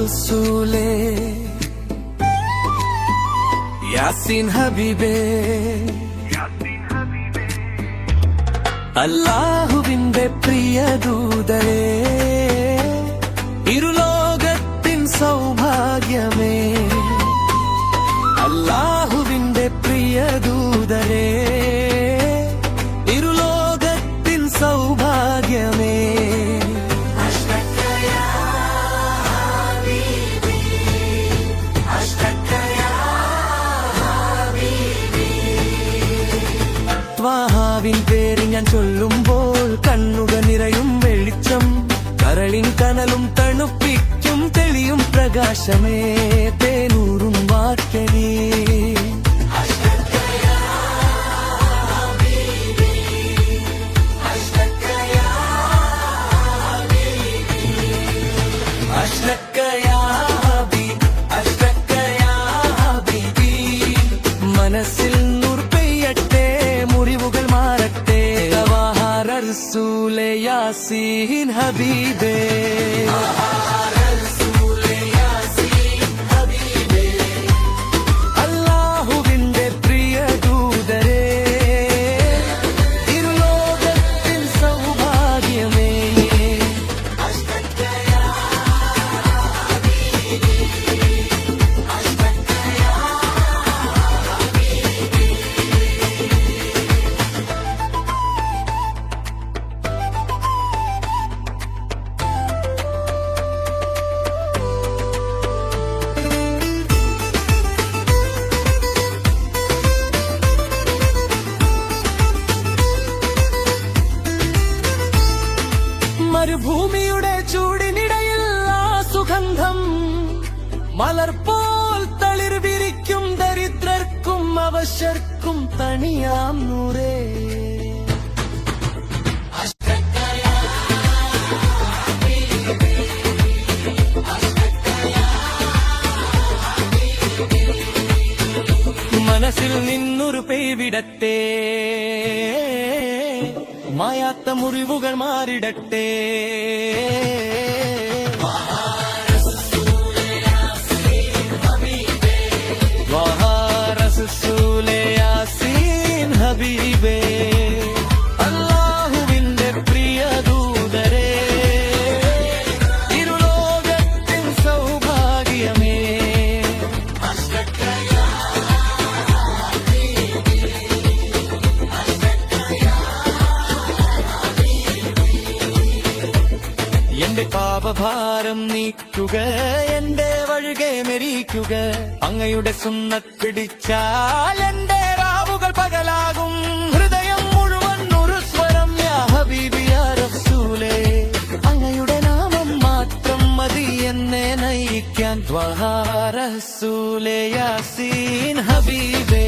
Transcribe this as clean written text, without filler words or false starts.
റസൂലേ യാസീൻ ഹബീബേ അല്ലാഹുവിന്റെ പ്രിയ ദൂതരേ ഇരുലോകത്തിൻ സൗഭാഗ്യമേ അല്ലാഹുവിന്റെ പ്രിയ ദൂതരേ ഇരുലോകത്തിൻ സൗഭാഗ്യമേ ത്വാഹാവിൻ പേര് ഞാൻ ചൊല്ലുമ്പോൾ കണ്ണുകൾ നിറയും വെളിച്ചം കരളിൻ കനലും തണുപ്പിക്കും തെളിയും പ്രകാശമേ തേനൂറും വാക്കനേ മനസ്സിൽ നൂർ പെയ്യട്ടെ മുറിവുകൾ മാറട്ടെ റസൂലേ യാസീൻ ഹബീബേ അല്ലാഹുവിന്റെ പ്രിയ ദൂതരേ ഇരുലോകത്തിൻ സൗഭാഗ്യമേ മരുഭൂമിയുടെ ചൂടിനിടയിൽ ആ സുഗന്ധം മലർപോൽ തളിർ വിരിക്കും ദരിദ്രർക്കും അവശർക്കും തണിയാം നൂറേ മനസ്സിൽ നിന്നൊരു പെയ്വിടട്ടെ മായാത്ത മുറിവുകൾ മാറിടട്ടെ റസൂലേ യാസീൻ ഹബീബേ അല്ലാഹുവിന്റെ പ്രിയ ദൂതരേ ഇരുലോകത്തിൻ സൗഭാഗ്യമേ എന്റെ പാപഭാരം നീക്കുക എന്റെ വഴുകെ മെരിക്കുക അങ്ങയുടെ സുന്നത്ത് പിടിച്ചാൽ എന്റെ രാവുകൾ പകലാകും ഹൃദയം മുഴുവൻ ഒരു സ്വരം യാ ഹബീബി യാ റസൂലേ അങ്ങയുടെ നാമം മാത്രം മതി എന്നെ നയിക്കാൻ ത്വഹാ റസൂലേ യാസീൻ ഹബീബേ